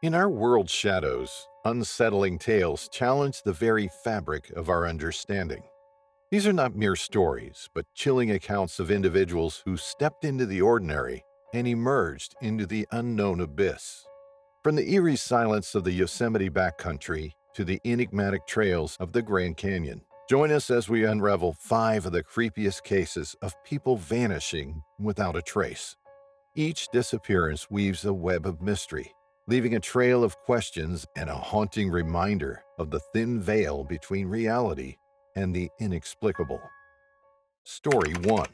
In our world's shadows, unsettling tales challenge the very fabric of our understanding. These are not mere stories, but chilling accounts of individuals who stepped into the ordinary and emerged into the unknown abyss. From the eerie silence of the Yosemite backcountry to the enigmatic trails of the Grand Canyon, join us as we unravel 5 of the creepiest cases of people vanishing without a trace. Each disappearance weaves a web of mystery, leaving a trail of questions and a haunting reminder of the thin veil between reality and the inexplicable. Story 1.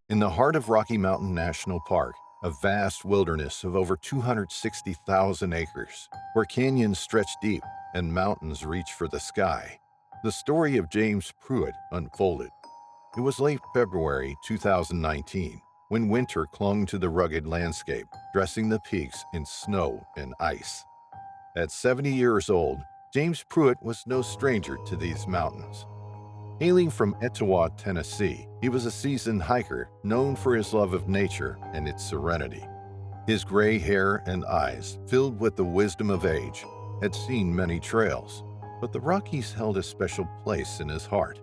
In the heart of Rocky Mountain National Park, a vast wilderness of over 260,000 acres, where canyons stretch deep and mountains reach for the sky, the story of James Pruitt unfolded. It was late February 2019 when winter clung to the rugged landscape, dressing the peaks in snow and ice. At 70 years old, James Pruitt was no stranger to these mountains. Hailing from Etowah, Tennessee, he was a seasoned hiker known for his love of nature and its serenity. His gray hair and eyes, filled with the wisdom of age, had seen many trails, but the Rockies held a special place in his heart.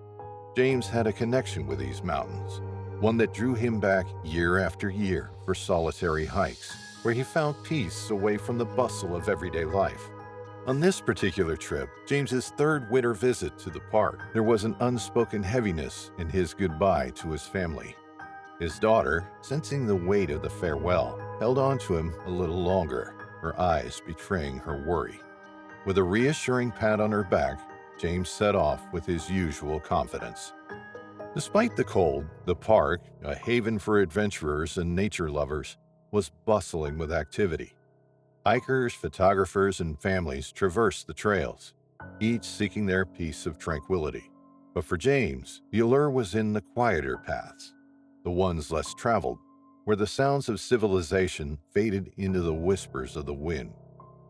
James had a connection with these mountains, one that drew him back year after year for solitary hikes, where he found peace away from the bustle of everyday life. On this particular trip, James's third winter visit to the park, there was an unspoken heaviness in his goodbye to his family. His daughter, sensing the weight of the farewell, held on to him a little longer, her eyes betraying her worry. With a reassuring pat on her back, James set off with his usual confidence. Despite the cold, the park, a haven for adventurers and nature lovers, was bustling with activity. Hikers, photographers, and families traversed the trails, each seeking their piece of tranquility. But for James, the allure was in the quieter paths, the ones less traveled, where the sounds of civilization faded into the whispers of the wind.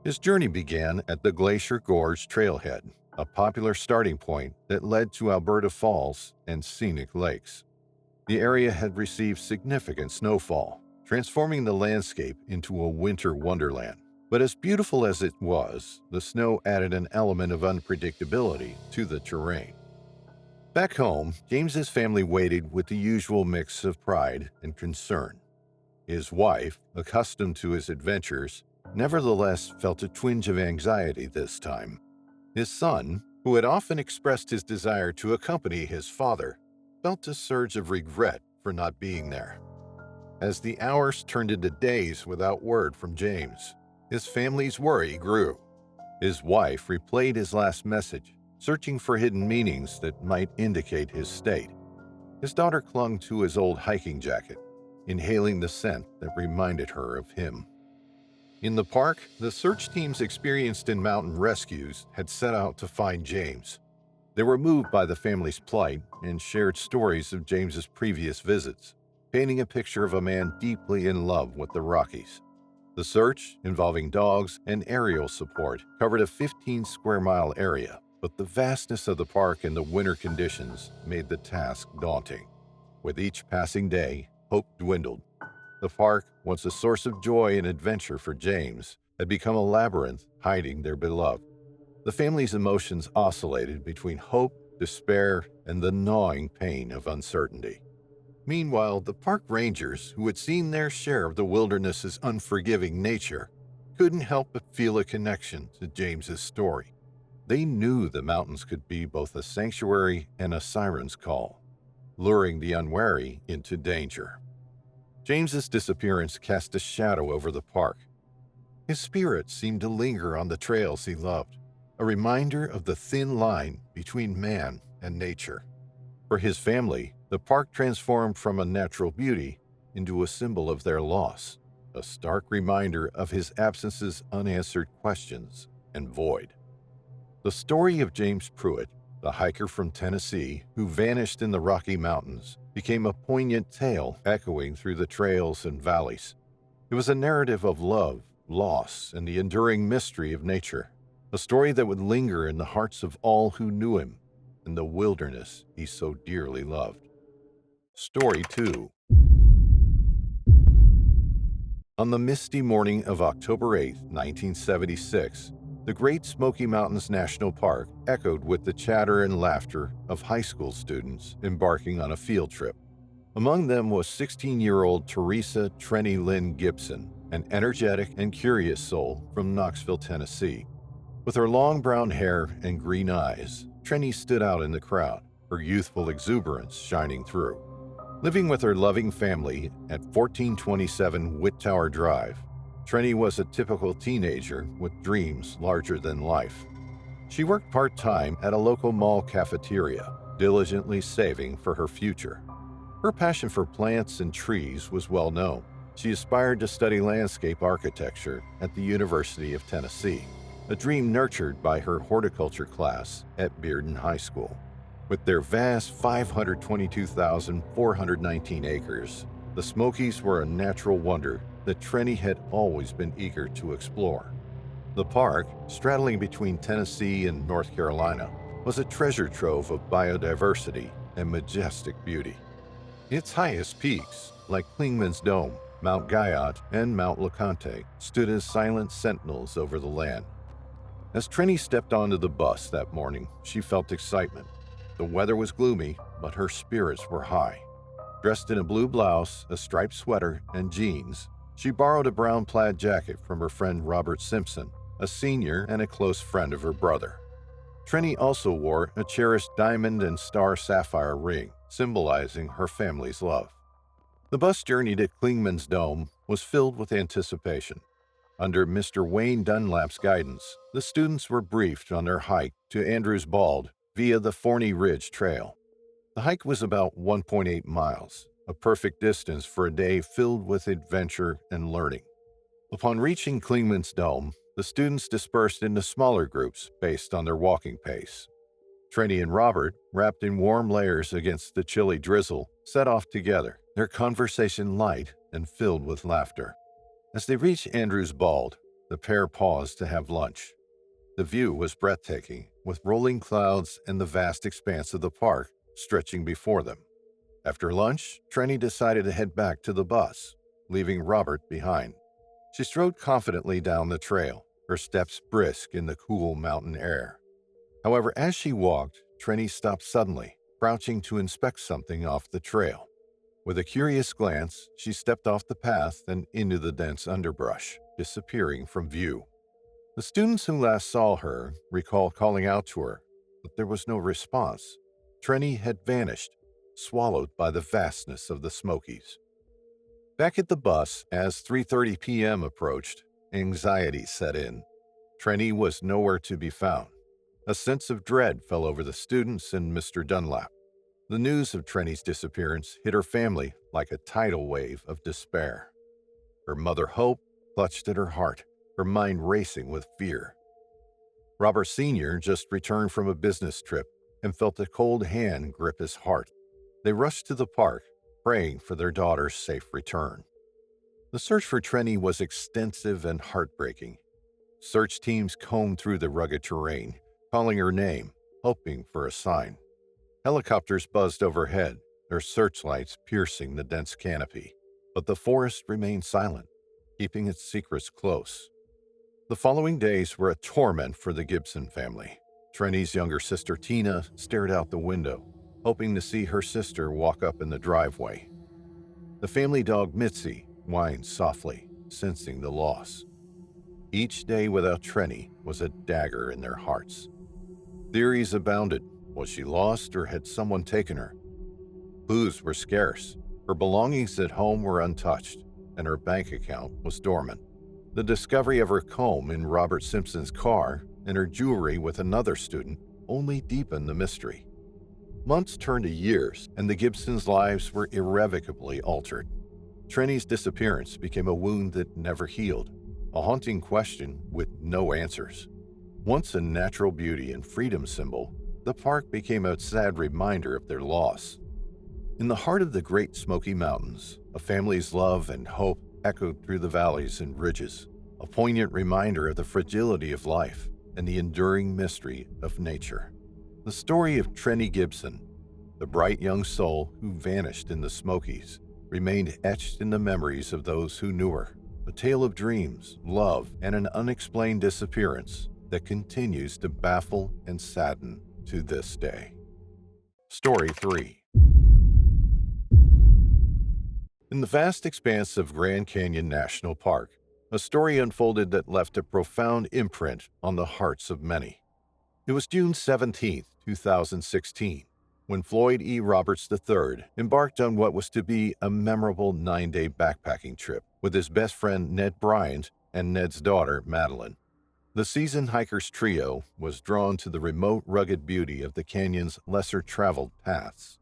His journey began at the Glacier Gorge Trailhead, a popular starting point that led to Alberta Falls and scenic lakes. The area had received significant snowfall, transforming the landscape into a winter wonderland. But as beautiful as it was, the snow added an element of unpredictability to the terrain. Back home, James's family waited with the usual mix of pride and concern. His wife, accustomed to his adventures, nevertheless felt a twinge of anxiety this time. His son, who had often expressed his desire to accompany his father, felt a surge of regret for not being there. As the hours turned into days without word from James, his family's worry grew. His wife replayed his last message, searching for hidden meanings that might indicate his state. His daughter clung to his old hiking jacket, inhaling the scent that reminded her of him. In the park, the search teams experienced in mountain rescues had set out to find James. They were moved by the family's plight and shared stories of James's previous visits, painting a picture of a man deeply in love with the Rockies. The search, involving dogs and aerial support, covered a 15-square-mile area, but the vastness of the park and the winter conditions made the task daunting. With each passing day, hope dwindled. The park, once a source of joy and adventure for James, had become a labyrinth hiding their beloved. The family's emotions oscillated between hope, despair, and the gnawing pain of uncertainty. Meanwhile, the park rangers, who had seen their share of the wilderness's unforgiving nature, couldn't help but feel a connection to James's story. They knew the mountains could be both a sanctuary and a siren's call, luring the unwary into danger. James's disappearance cast a shadow over the park. His spirit seemed to linger on the trails he loved, a reminder of the thin line between man and nature. For his family, the park transformed from a natural beauty into a symbol of their loss, a stark reminder of his absence's unanswered questions and void. The story of James Pruitt, the hiker from Tennessee who vanished in the Rocky Mountains, became a poignant tale echoing through the trails and valleys. It was a narrative of love, loss, and the enduring mystery of nature, a story that would linger in the hearts of all who knew him in the wilderness he so dearly loved. Story 2. On the misty morning of October 8, 1976, the Great Smoky Mountains National Park echoed with the chatter and laughter of high school students embarking on a field trip. Among them was 16-year-old Teresa Trenny Lynn Gibson, an energetic and curious soul from Knoxville, Tennessee. With her long brown hair and green eyes, Trenny stood out in the crowd, her youthful exuberance shining through. Living with her loving family at 1427 Whittower Drive, Trenny was a typical teenager with dreams larger than life. She worked part-time at a local mall cafeteria, diligently saving for her future. Her passion for plants and trees was well known. She aspired to study landscape architecture at the University of Tennessee, a dream nurtured by her horticulture class at Bearden High School. With their vast 522,419 acres, the Smokies were a natural wonder that Trenny had always been eager to explore. The park, straddling between Tennessee and North Carolina, was a treasure trove of biodiversity and majestic beauty. Its highest peaks, like Clingman's Dome, Mount Guyot, and Mount LeConte, stood as silent sentinels over the land. As Trenny stepped onto the bus that morning, she felt excitement. The weather was gloomy, but her spirits were high. Dressed in a blue blouse, a striped sweater, and jeans, she borrowed a brown plaid jacket from her friend Robert Simpson, a senior and a close friend of her brother. Trenny also wore a cherished diamond and star sapphire ring, symbolizing her family's love. The bus journey to Clingman's Dome was filled with anticipation. Under Mr. Wayne Dunlap's guidance, the students were briefed on their hike to Andrews Bald via the Forney Ridge Trail. The hike was about 1.8 miles, a perfect distance for a day filled with adventure and learning. Upon reaching Clingman's Dome, the students dispersed into smaller groups based on their walking pace. Trenny and Robert, wrapped in warm layers against the chilly drizzle, set off together, their conversation light and filled with laughter. As they reached Andrews Bald, the pair paused to have lunch. The view was breathtaking, with rolling clouds and the vast expanse of the park stretching before them. After lunch, Trenny decided to head back to the bus, leaving Robert behind. She strode confidently down the trail, her steps brisk in the cool mountain air. However, as she walked, Trenny stopped suddenly, crouching to inspect something off the trail. With a curious glance, she stepped off the path and into the dense underbrush, disappearing from view. The students who last saw her recall calling out to her, but there was no response. Trenny had vanished, swallowed by the vastness of the Smokies. Back at the bus, as 3:30 p.m. approached, anxiety set in. Trenny was nowhere to be found. A sense of dread fell over the students and Mr. Dunlap. The news of Trenny's disappearance hit her family like a tidal wave of despair. Her mother Hope clutched at her heart, her mind racing with fear. Robert Sr. just returned from a business trip and felt a cold hand grip his heart. They rushed to the park, praying for their daughter's safe return. The search for Trenny was extensive and heartbreaking. Search teams combed through the rugged terrain, calling her name, hoping for a sign. Helicopters buzzed overhead, their searchlights piercing the dense canopy, but the forest remained silent, keeping its secrets close. The following days were a torment for the Gibson family. Trenny's younger sister Tina stared out the window, hoping to see her sister walk up in the driveway. The family dog Mitzi whined softly, sensing the loss. Each day without Trenny was a dagger in their hearts. Theories abounded. Was she lost or had someone taken her? Clues were scarce. Her belongings at home were untouched, and her bank account was dormant. The discovery of her comb in Robert Simpson's car and her jewelry with another student only deepened the mystery. Months turned to years, and the Gibsons' lives were irrevocably altered. Trenny's disappearance became a wound that never healed, a haunting question with no answers. Once a natural beauty and freedom symbol, the park became a sad reminder of their loss. In the heart of the Great Smoky Mountains, a family's love and hope echoed through the valleys and ridges, a poignant reminder of the fragility of life and the enduring mystery of nature. The story of Trenny Gibson, the bright young soul who vanished in the Smokies, remained etched in the memories of those who knew her. a tale of dreams, love, and an unexplained disappearance that continues to baffle and sadden to this day. Story 3. In the vast expanse of Grand Canyon National Park, a story unfolded that left a profound imprint on the hearts of many. It was June 17, 2016, when Floyd E. Roberts III embarked on what was to be a memorable 9-day backpacking trip with his best friend Ned Bryant and Ned's daughter Madeline. The seasoned hikers trio was drawn to the remote, rugged beauty of the canyon's lesser-traveled paths.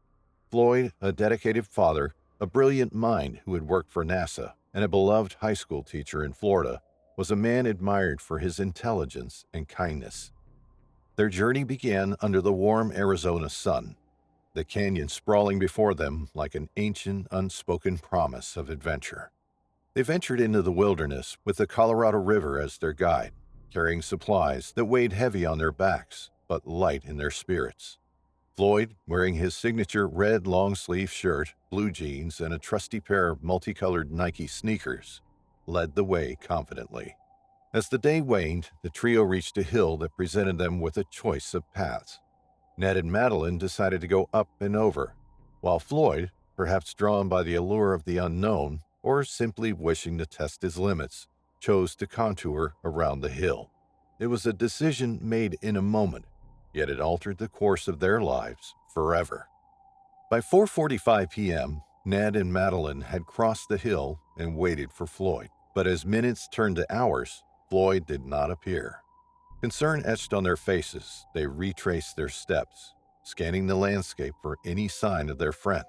Floyd, a dedicated father, a brilliant mind who had worked for NASA, and a beloved high school teacher in Florida, was a man admired for his intelligence and kindness. Their journey began under the warm Arizona sun, the canyon sprawling before them like an ancient, unspoken promise of adventure. They ventured into the wilderness with the Colorado River as their guide, carrying supplies that weighed heavy on their backs but light in their spirits. Floyd, wearing his signature red long-sleeve shirt, blue jeans, and a trusty pair of multicolored Nike sneakers, led the way confidently. As the day waned, the trio reached a hill that presented them with a choice of paths. Ned and Madeline decided to go up and over, while Floyd, perhaps drawn by the allure of the unknown or simply wishing to test his limits, chose to contour around the hill. It was a decision made in a moment, yet it altered the course of their lives forever. By 4:45 p.m., Ned and Madeline had crossed the hill and waited for Floyd. But as minutes turned to hours, Floyd did not appear. Concern etched on their faces, they retraced their steps, scanning the landscape for any sign of their friend.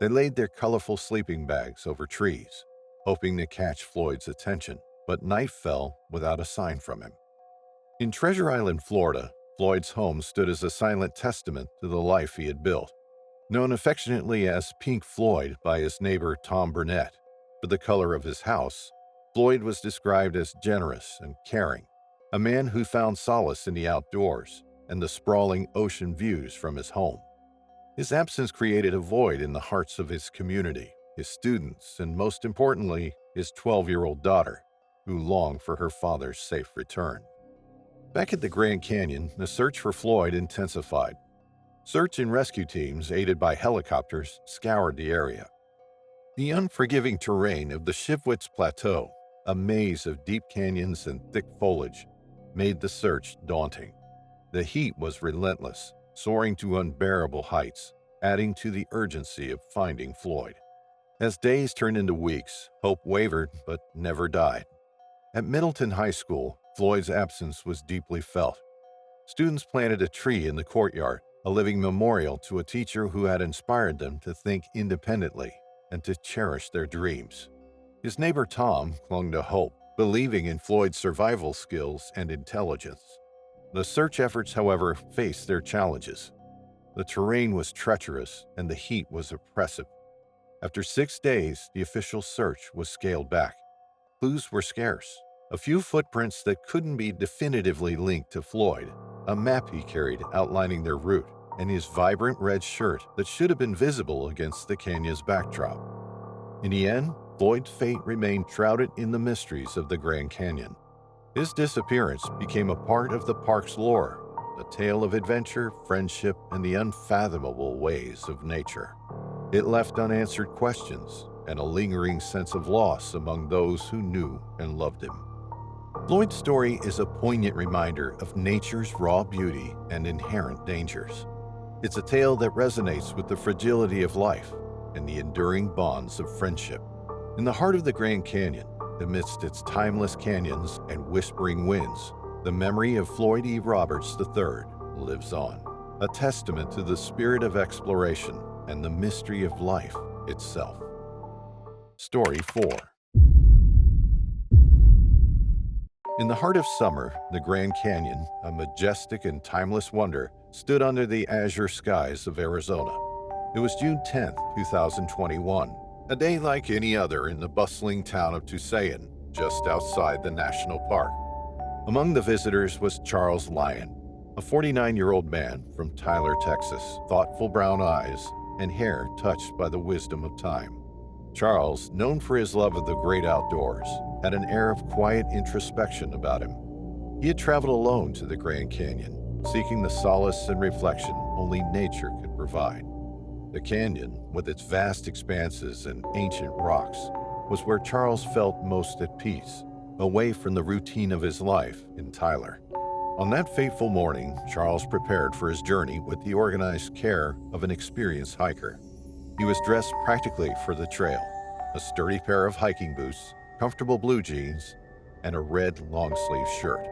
They laid their colorful sleeping bags over trees, hoping to catch Floyd's attention, but night fell without a sign from him. In Treasure Island, Florida, Floyd's home stood as a silent testament to the life he had built. Known affectionately as Pink Floyd by his neighbor Tom Burnett for the color of his house, Floyd was described as generous and caring, a man who found solace in the outdoors and the sprawling ocean views from his home. His absence created a void in the hearts of his community, his students, and most importantly, his 12-year-old daughter, who longed for her father's safe return. Back at the Grand Canyon, the search for Floyd intensified. Search and rescue teams, aided by helicopters, scoured the area. The unforgiving terrain of the Shivwits Plateau, a maze of deep canyons and thick foliage, made the search daunting. The heat was relentless, soaring to unbearable heights, adding to the urgency of finding Floyd. As days turned into weeks, hope wavered but never died. At Middleton High School, Floyd's absence was deeply felt. Students planted a tree in the courtyard, a living memorial to a teacher who had inspired them to think independently and to cherish their dreams. His neighbor Tom clung to hope, believing in Floyd's survival skills and intelligence. The search efforts, however, faced their challenges. The terrain was treacherous and the heat was oppressive. After 6 days, the official search was scaled back. Clues were scarce. A few footprints that couldn't be definitively linked to Floyd, a map he carried outlining their route, and his vibrant red shirt that should have been visible against the canyon's backdrop. In the end, Floyd's fate remained shrouded in the mysteries of the Grand Canyon. His disappearance became a part of the park's lore, a tale of adventure, friendship, and the unfathomable ways of nature. It left unanswered questions and a lingering sense of loss among those who knew and loved him. Floyd's story is a poignant reminder of nature's raw beauty and inherent dangers. It's a tale that resonates with the fragility of life and the enduring bonds of friendship. In the heart of the Grand Canyon, amidst its timeless canyons and whispering winds, the memory of Floyd E. Roberts III lives on, a testament to the spirit of exploration and the mystery of life itself. Story 4. In the heart of summer, the Grand Canyon, a majestic and timeless wonder, stood under the azure skies of Arizona. It was June 10, 2021, a day like any other in the bustling town of Tusayan, just outside the national park. Among the visitors was Charles Lyon, a 49-year-old man from Tyler, Texas, thoughtful brown eyes and hair touched by the wisdom of time. Charles, known for his love of the great outdoors, had an air of quiet introspection about him. He had traveled alone to the Grand Canyon, seeking the solace and reflection only nature could provide. The canyon, with its vast expanses and ancient rocks, was where Charles felt most at peace, away from the routine of his life in Tyler. On that fateful morning, Charles prepared for his journey with the organized care of an experienced hiker. He was dressed practically for the trail, a sturdy pair of hiking boots, comfortable blue jeans, and a red long-sleeve shirt.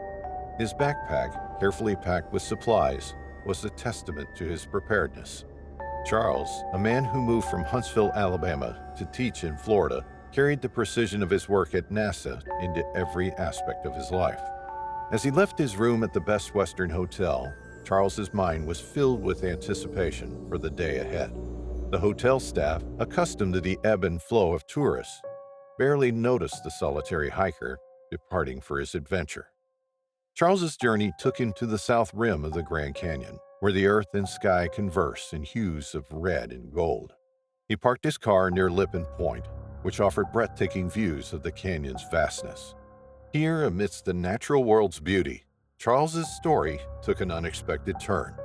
His backpack, carefully packed with supplies, was a testament to his preparedness. Charles, a man who moved from Huntsville, Alabama, to teach in Florida, carried the precision of his work at NASA into every aspect of his life. As he left his room at the Best Western Hotel, Charles's mind was filled with anticipation for the day ahead. The hotel staff, accustomed to the ebb and flow of tourists, barely noticed the solitary hiker departing for his adventure. Charles's journey took him to the south rim of the Grand Canyon, where the earth and sky converse in hues of red and gold. He parked his car near Lippin Point, which offered breathtaking views of the canyon's vastness. Here, amidst the natural world's beauty, Charles's story took an unexpected turn.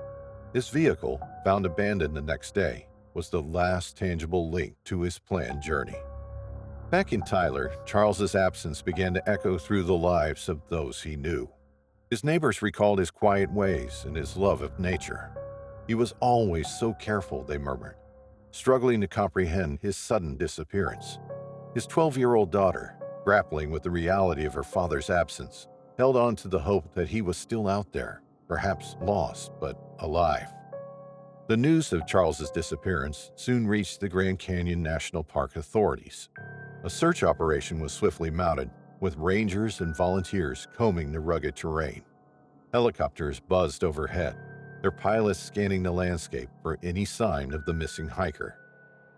His vehicle, found abandoned the next day, was the last tangible link to his planned journey. Back in Tyler, Charles's absence began to echo through the lives of those he knew. His neighbors recalled his quiet ways and his love of nature. He was always so careful, they murmured, struggling to comprehend his sudden disappearance. His 12-year-old daughter, grappling with the reality of her father's absence, held on to the hope that he was still out there, perhaps lost but alive. The news of Charles's disappearance soon reached the Grand Canyon National Park authorities. A search operation was swiftly mounted, with rangers and volunteers combing the rugged terrain. Helicopters buzzed overhead, their pilots scanning the landscape for any sign of the missing hiker.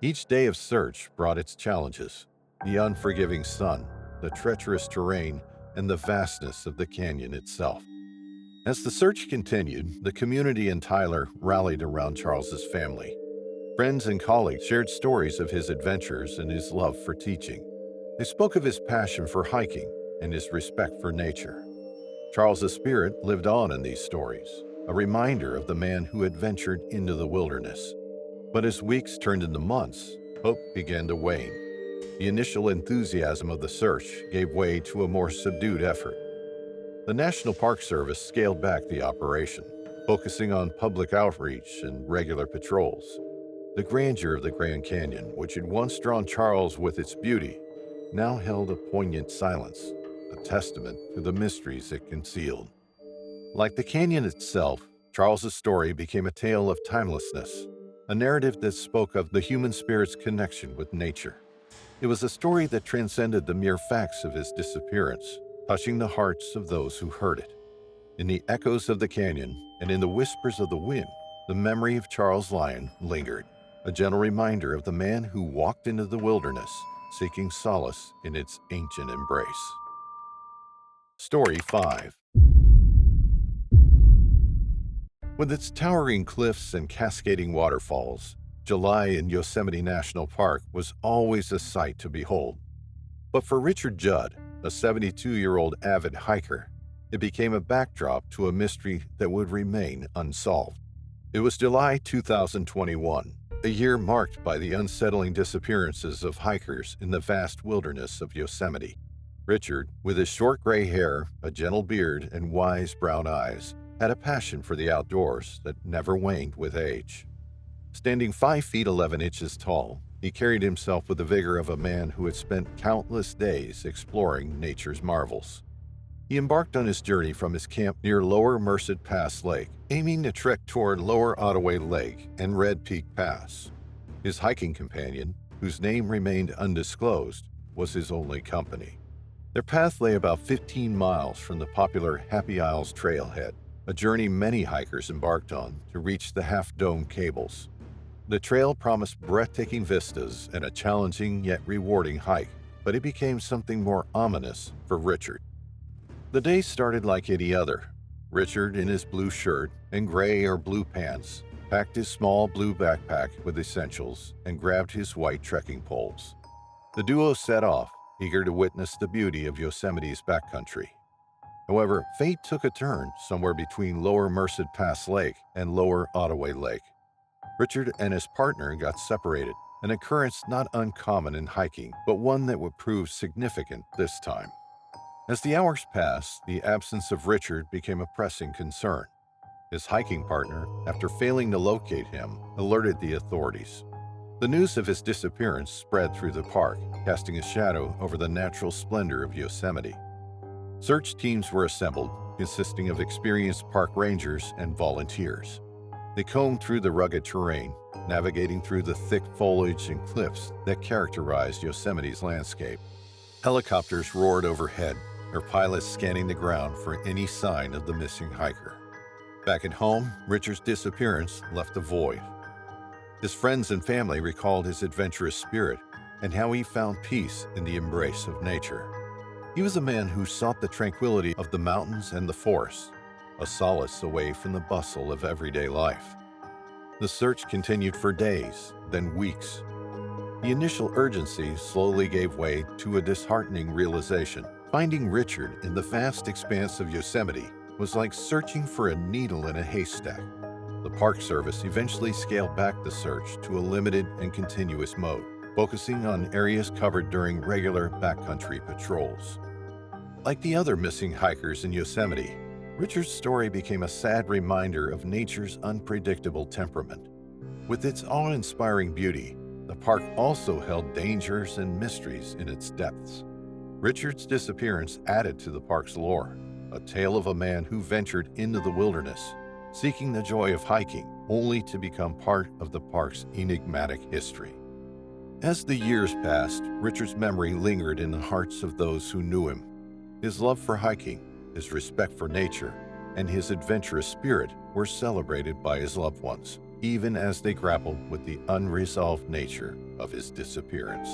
Each day of search brought its challenges: the unforgiving sun, the treacherous terrain, and the vastness of the canyon itself. As the search continued, the community in Tyler rallied around Charles's family. Friends and colleagues shared stories of his adventures and his love for teaching. They spoke of his passion for hiking and his respect for nature. Charles's spirit lived on in these stories, a reminder of the man who had ventured into the wilderness. But as weeks turned into months, hope began to wane. The initial enthusiasm of the search gave way to a more subdued effort. The National Park Service scaled back the operation, focusing on public outreach and regular patrols. The grandeur of the Grand Canyon, which had once drawn Charles with its beauty, now held a poignant silence, a testament to the mysteries it concealed. Like the canyon itself, Charles's story became a tale of timelessness, a narrative that spoke of the human spirit's connection with nature. It was a story that transcended the mere facts of his disappearance, touching the hearts of those who heard it. In the echoes of the canyon and in the whispers of the wind, the memory of Charles Lyon lingered, a gentle reminder of the man who walked into the wilderness, seeking solace in its ancient embrace. Story 5. With its towering cliffs and cascading waterfalls, July in Yosemite National Park was always a sight to behold. But for Richard Judd, a 72-year-old avid hiker, it became a backdrop to a mystery that would remain unsolved. It was July 2021, a year marked by the unsettling disappearances of hikers in the vast wilderness of Yosemite. Richard, with his short gray hair, a gentle beard, and wise brown eyes, had a passion for the outdoors that never waned with age. Standing 5 feet 11 inches tall, he carried himself with the vigor of a man who had spent countless days exploring nature's marvels. He embarked on his journey from his camp near Lower Merced Pass Lake, aiming to trek toward Lower Ottaway Lake and Red Peak Pass. His hiking companion, whose name remained undisclosed, was his only company. Their path lay about 15 miles from the popular Happy Isles trailhead, a journey many hikers embarked on to reach the Half-Dome Cables. The trail promised breathtaking vistas and a challenging yet rewarding hike, but it became something more ominous for Richard. The day started like any other. Richard, in his blue shirt and gray or blue pants, packed his small blue backpack with essentials and grabbed his white trekking poles. The duo set off, eager to witness the beauty of Yosemite's backcountry. However, fate took a turn somewhere between Lower Merced Pass Lake and Lower Ottaway Lake. Richard and his partner got separated, an occurrence not uncommon in hiking, but one that would prove significant this time. As the hours passed, the absence of Richard became a pressing concern. His hiking partner, after failing to locate him, alerted the authorities. The news of his disappearance spread through the park, casting a shadow over the natural splendor of Yosemite. Search teams were assembled, consisting of experienced park rangers and volunteers. They combed through the rugged terrain, navigating through the thick foliage and cliffs that characterized Yosemite's landscape. Helicopters roared overhead, their pilots scanning the ground for any sign of the missing hiker. Back at home, Richard's disappearance left a void. His friends and family recalled his adventurous spirit and how he found peace in the embrace of nature. He was a man who sought the tranquility of the mountains and the forests, a solace away from the bustle of everyday life. The search continued for days, then weeks. The initial urgency slowly gave way to a disheartening realization. Finding Richard in the vast expanse of Yosemite was like searching for a needle in a haystack. The Park Service eventually scaled back the search to a limited and continuous mode, focusing on areas covered during regular backcountry patrols. Like the other missing hikers in Yosemite, Richard's story became a sad reminder of nature's unpredictable temperament. With its awe-inspiring beauty, the park also held dangers and mysteries in its depths. Richard's disappearance added to the park's lore, a tale of a man who ventured into the wilderness, seeking the joy of hiking, only to become part of the park's enigmatic history. As the years passed, Richard's memory lingered in the hearts of those who knew him. His love for hiking, his respect for nature, and his adventurous spirit were celebrated by his loved ones, even as they grappled with the unresolved nature of his disappearance.